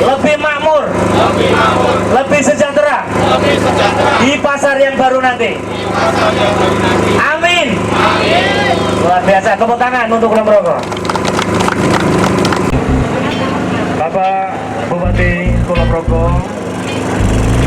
lebih makmur, lebih sejahtera di pasar yang baru nanti. Amin. Luar biasa. Tepuk tangan untuk Kulon Progo. Bapak Bupati Kulon Progo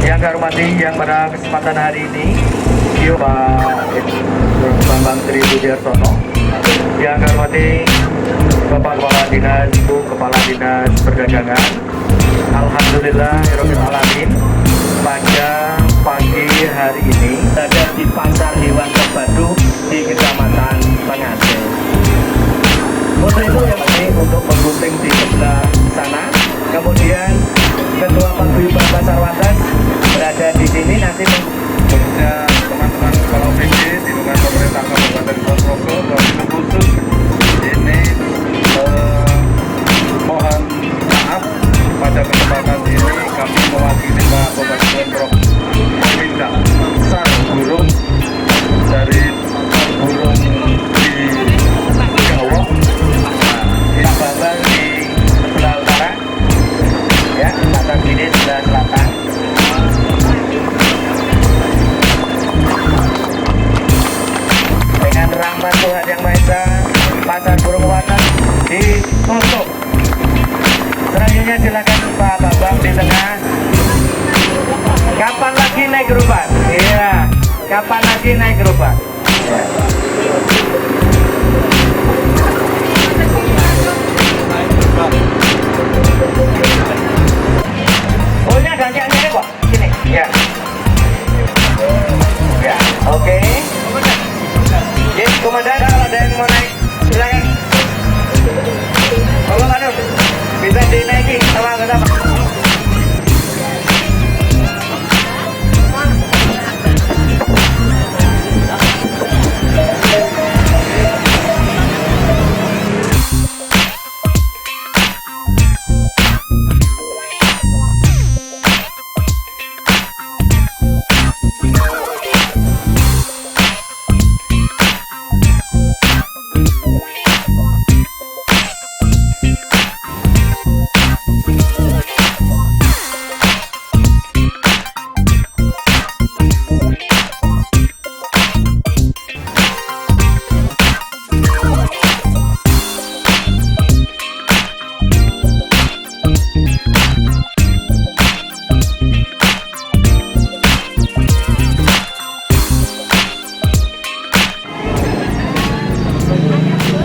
yang kami hormati, yang pada kesempatan hari ini Pak Bambang Tri Budiartono, yang kami hormati Bapak Kepala Dinas, Ibu Kepala Dinas Perdagangan. Alhamdulillah Alamin, pada pagi hari ini ada di Pasar Hewan Terpadu di Kecamatan Pengasih. Untuk itu yang ini untuk menggunting di sebelah sana. Kemudian Ketua Paguyuban Pasar Wates berada di sini nanti teman-teman Kepala OPD di lingkungan pemerintah Kabupaten Kulon Progo. Wabil khusus ini mohon maaf pada kesempatan ini kami mewakili Pak Bupati Kulon Progo meminta besar burung dari burung di Jawa. Yang bakal di sebelah utara, ya, pasar sini sebelah selatan. Dengan rahmat Tuhan Yang Maha Esa, pasar burung Wates ditutup. Selanjutnya silakan Pak Bambang di tengah. Kapan lagi naik gerobak? Iya, kapan lagi naik gerobak? Ya. Oh, ini ada gantiannya kok. Sini. Ya. Ya, oke. Ya, komandan, kalau ada yang mau naik, silakan. Kalau ada, bisa dinaiki sama-sama.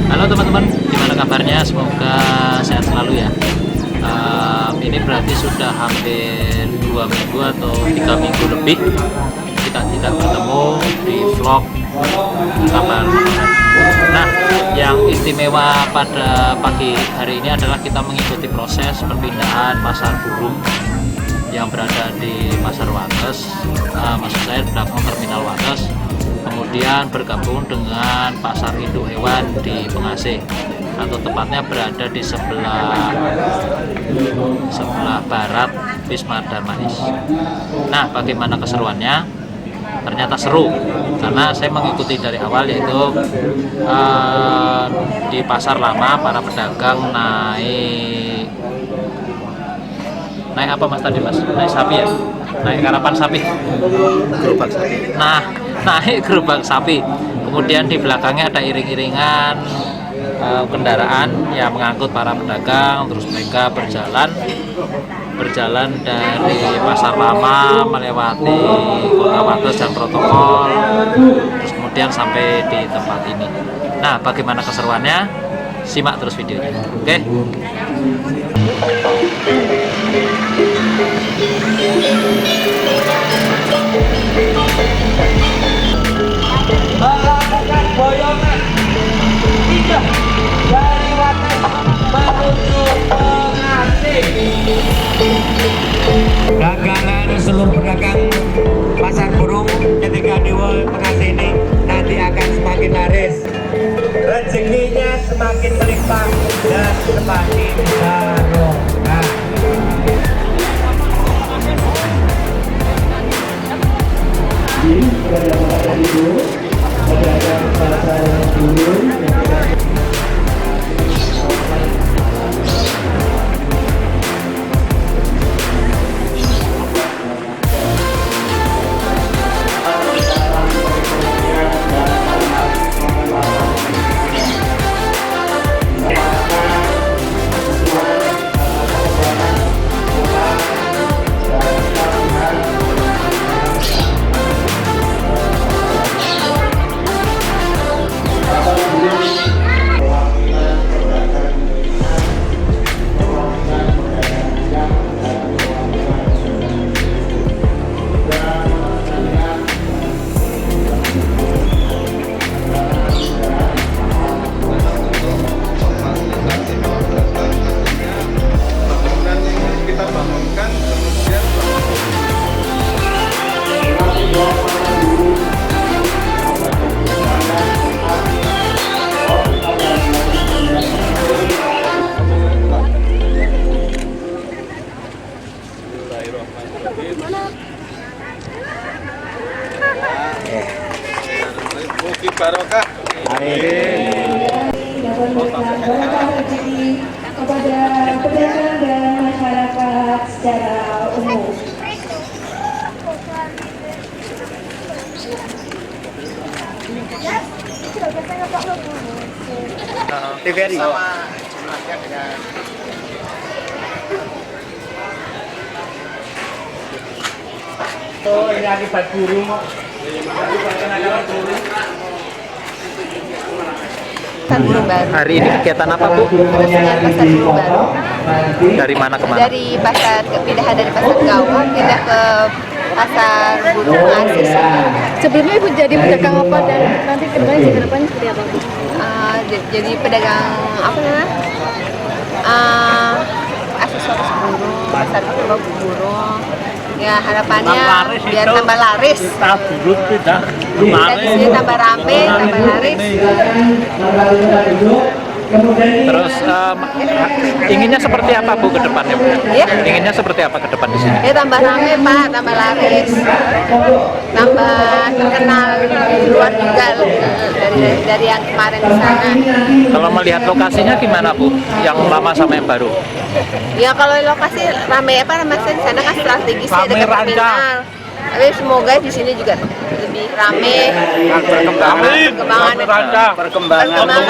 Halo teman-teman, gimana kabarnya? Semoga sehat selalu ya. Ini berarti sudah hampir 2 minggu atau 3 minggu lebih kita tidak bertemu di vlog kabar. Nah, yang istimewa pada pagi hari ini adalah kita mengikuti proses perpindahan pasar burung yang berada di Pasar Wates, maksud saya di belakang Terminal Wates, kemudian bergabung dengan Pasar Induk Hewan di Pengasih, atau tepatnya berada di sebelah barat Wisma Darmanis. Nah, bagaimana keseruannya? Ternyata seru, karena saya mengikuti dari awal, yaitu di pasar lama para pedagang naik apa mas tadi mas? Naik sapi ya? Naik karapan sapi? Gerobak sapi. Nah, naik gerobak sapi. Kemudian di belakangnya ada iring-iringan kendaraan yang mengangkut para pedagang. Terus mereka berjalan dari pasar lama melewati Kota Wates dan protokol, terus kemudian sampai di tempat ini. Nah, bagaimana keseruannya? Simak terus videonya. Oke. Melakukan boyongan pindah dari Wates menuju Pengasih. Dagangan seluruh pedagang pasar burung ketika di Pengasih ini nanti akan semakin laris, rezekinya semakin melimpah dan semakin barokah. Ini pada Ibu, pedagang pasar burung yang TVRI. Oh, ini akibat burung. Pasar Burung Baru. Hari ini kegiatan apa Bu? Peresmian Pasar Burung Baru. Dari mana ke mana? Dari pasar pindahan dari Pasar Gawa pindah ke Pasar Burung Asis. Sebelumnya Ibu jadi pedagang apa dan nanti kedepannya jadi kedepannya seperti apa Bu? Jadi pedagang apa namanya? Aksesoris burung, pasar burung. Ya harapannya biar tambah laris. Dari sini tambah rame, tambah laris. Terus inginnya seperti apa Bu ke depannya Bu? Ya. Inginnya seperti apa ke depan di sini? Ya tambah rame Pak, tambah laris, tambah terkenal di luar juga dari yang kemarin di sana. Kalau melihat lokasinya gimana Bu? Yang lama sama yang baru? Ya kalau lokasi rame apa namanya di sana kan strategis ya dekat terminal. Tapi semoga di sini juga lebih rame. Perkembangan ya. Ekonomi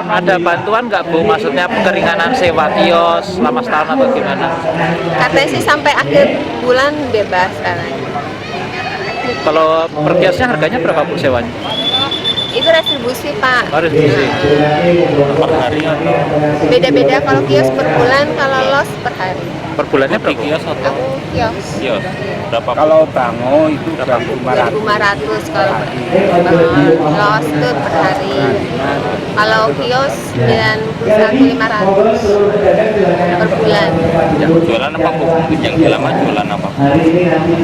ada bantuan nggak Bu? Maksudnya keringanan sewa kios selama setahun atau gimana? Katanya sih sampai akhir bulan bebas sekarang. Kalau per kiosnya harganya berapa Bu sewanya? Itu retribusi Pak. Harus diisi. Per hari. Beda-beda kalau kios per bulan, kalau los per hari. Per bulannya berapa? Kios atau Aku kios kios? Berapa? Kalau bango itu 2.500. 2.500 kalau los itu per hari. Kalau kios 91.500 per bulan. Jualan apa Bu? Yang lama jualan apa?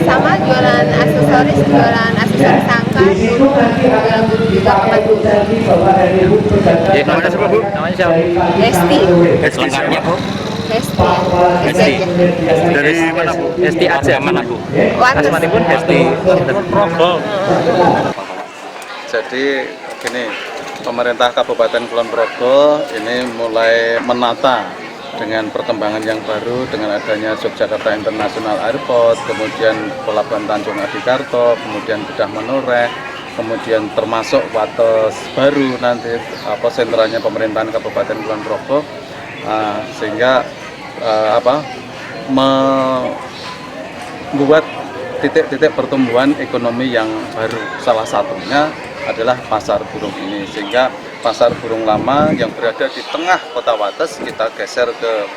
Sama jualan aksesoris angka, guru juga pembantu. Ya, namanya siapa Bu? Namanya siapa? Hesti. Lengkapnya Bu? Hesti. Hesti. Dari mana Bu? Hesti aja Mana Bu? Wates. Asmani pun Hesti. Jadi gini, pemerintah Kabupaten Kulon Progo ini mulai menata dengan perkembangan yang baru dengan adanya Yogyakarta International Airport, kemudian Pelabuhan Tanjung Adikarto, kemudian Bedah Menoreh, kemudian termasuk Wates baru nanti sentranya pemerintahan Kabupaten Kulon Progo, sehingga membuat titik-titik pertumbuhan ekonomi yang baru. Salah satunya adalah pasar burung ini, sehingga pasar burung lama yang berada di tengah kota Wates kita geser ke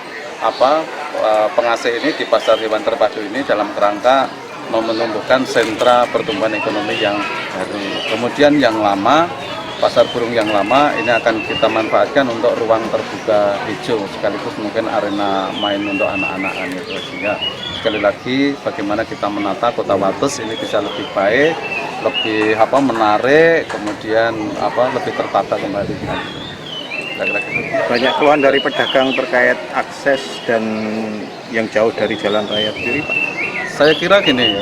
pengasih ini di pasar hewan terpadu ini dalam kerangka menumbuhkan sentra pertumbuhan ekonomi yang baru. Kemudian yang lama, pasar burung yang lama ini akan kita manfaatkan untuk ruang terbuka hijau sekaligus mungkin arena main untuk anak-anak itu, sehingga sekali lagi bagaimana kita menata kota Wates ini bisa lebih baik, lebih menarik, kemudian lebih tertata kembali. Banyak keluhan dari pedagang terkait akses dan yang jauh dari jalan raya sendiri Pak. Saya kira gini,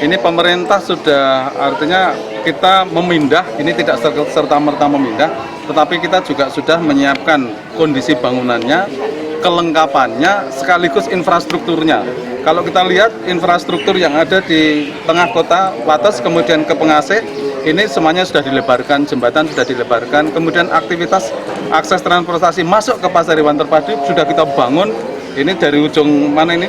ini pemerintah sudah, artinya kita memindah, ini tidak serta-merta memindah, tetapi kita juga sudah menyiapkan kondisi bangunannya, kelengkapannya, sekaligus infrastrukturnya. Kalau kita lihat infrastruktur yang ada di tengah kota Wates, kemudian ke pengasih, ini semuanya sudah dilebarkan, jembatan sudah dilebarkan, kemudian aktivitas akses transportasi masuk ke pasar hewan terpadu sudah kita bangun, ini dari ujung mana ini?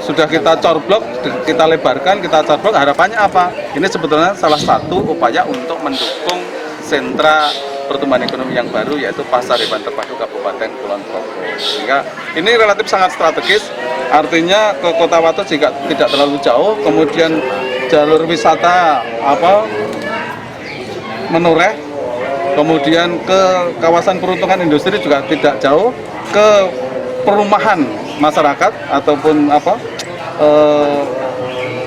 Sudah kita corblok, kita lebarkan, kita corblok, harapannya apa? Ini sebetulnya salah satu upaya untuk mendukung sentra pertumbuhan ekonomi yang baru, yaitu Pasar Hewan Terpadu Kabupaten Kulon Progo. Sehingga ini relatif sangat strategis, artinya ke Kota Wates juga tidak terlalu jauh, kemudian jalur wisata Menoreh, kemudian ke kawasan peruntungan industri juga tidak jauh, ke perumahan masyarakat ataupun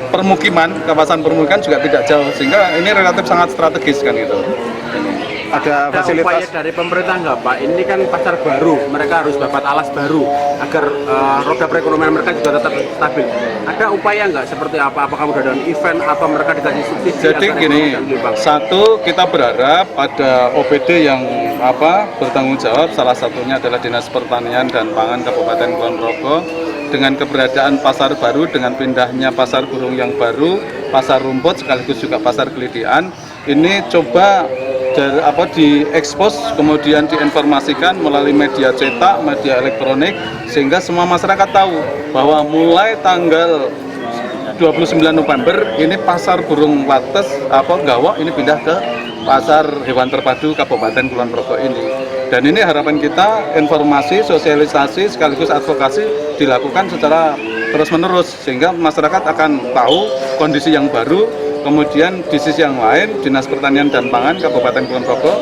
permukiman, kawasan permukiman juga tidak jauh, sehingga ini relatif sangat strategis kan gitu. Ada fasilitas upaya dari pemerintah nggak Pak? Ini kan pasar baru, mereka harus dapat alas baru agar roda perekonomian mereka juga tetap stabil. Ada upaya nggak seperti apa? Apakah udah ada event atau mereka dikasih subsidi? Jadi gini, satu kita berharap ada OPD yang bertanggung jawab, salah satunya adalah Dinas Pertanian dan Pangan Kabupaten Kulon Progo. Dengan keberadaan pasar baru, dengan pindahnya pasar burung yang baru, pasar rumput sekaligus juga pasar Gelidian. Ini coba diekspos, kemudian diinformasikan melalui media cetak, media elektronik, sehingga semua masyarakat tahu bahwa mulai tanggal 29 November ini pasar burung wates Gawok ini pindah ke pasar hewan terpadu Kabupaten Kulon Progo ini. Dan ini harapan kita, informasi, sosialisasi sekaligus advokasi dilakukan secara terus-menerus sehingga masyarakat akan tahu kondisi yang baru. Kemudian di sisi yang lain, Dinas Pertanian dan Pangan Kabupaten Kulon Progo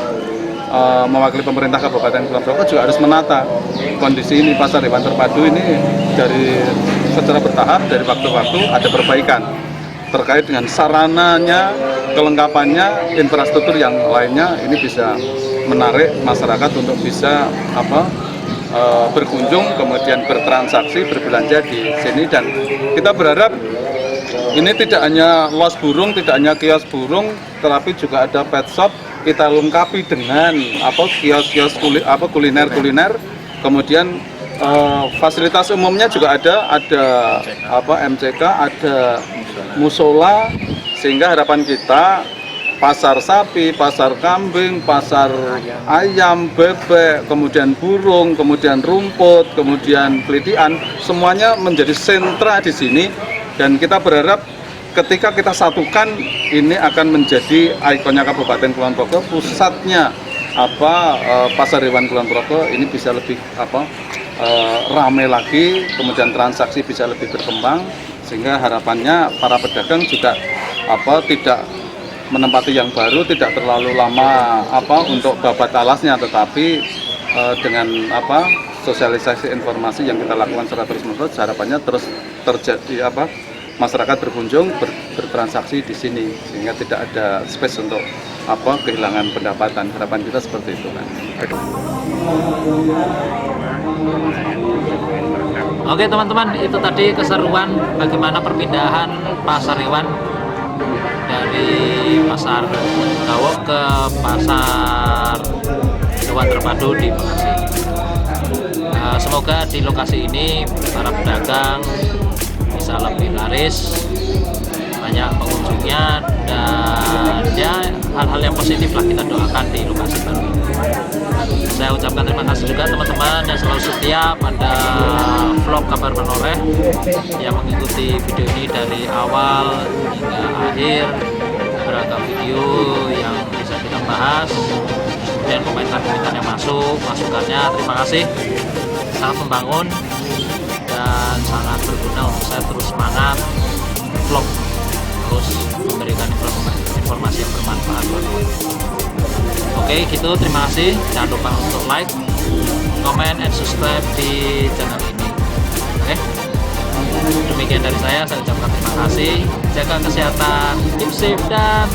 mewakili pemerintah Kabupaten Kulon Progo juga harus menata kondisi ini pasar hewan terpadu ini dari secara bertahap, dari waktu-waktu ada perbaikan terkait dengan sarananya, kelengkapannya, infrastruktur yang lainnya. Ini bisa menarik masyarakat untuk bisa berkunjung, kemudian bertransaksi, berbelanja di sini. Dan kita berharap ini tidak hanya los burung, tidak hanya kios burung, tetapi juga ada pet shop. Kita lengkapi dengan kios-kios kuliner, kemudian fasilitas umumnya juga ada MCK, ada musola, sehingga harapan kita pasar sapi, pasar kambing, pasar ayam, bebek, kemudian burung, kemudian rumput, kemudian Gelidian, semuanya menjadi sentra di sini. Dan kita berharap ketika kita satukan, ini akan menjadi ikonnya Kabupaten Kulon Progo, pusatnya pasar hewan Kulon Progo ini bisa lebih ramai lagi, kemudian transaksi bisa lebih berkembang, sehingga harapannya para pedagang juga tidak menempati yang baru, tidak terlalu lama untuk babat alasnya, tetapi dengan sosialisasi informasi yang kita lakukan secara terus-menerus, harapannya terus terjadi masyarakat berkunjung, bertransaksi di sini, sehingga tidak ada space untuk kehilangan pendapatan. Harapan kita seperti itu kan. Oke teman-teman, itu tadi keseruan bagaimana perpindahan pasar hewan dari pasar Gawok ke pasar hewan terpadu di Bekasi. Semoga di lokasi ini para pedagang bisa lebih laris, banyak pengunjungnya, dan ya hal-hal yang positif lah kita doakan di lokasi baru ini. Saya ucapkan terima kasih juga teman-teman yang selalu setia pada vlog Kabar Menoreh yang mengikuti video ini dari awal hingga akhir. Beragam video yang bisa kita bahas, kemudian komentar-komentar yang masuk, masukannya terima kasih, sangat membangun dan sangat berguna untuk saya terus semangat vlog, terus memberikan informasi yang bermanfaat buat teman-teman. Oke, gitu, terima kasih. Jangan lupa untuk like, comment, and subscribe di channel ini. Oke, demikian dari saya ucapkan terima kasih. Jaga kesehatan, keep safe, dan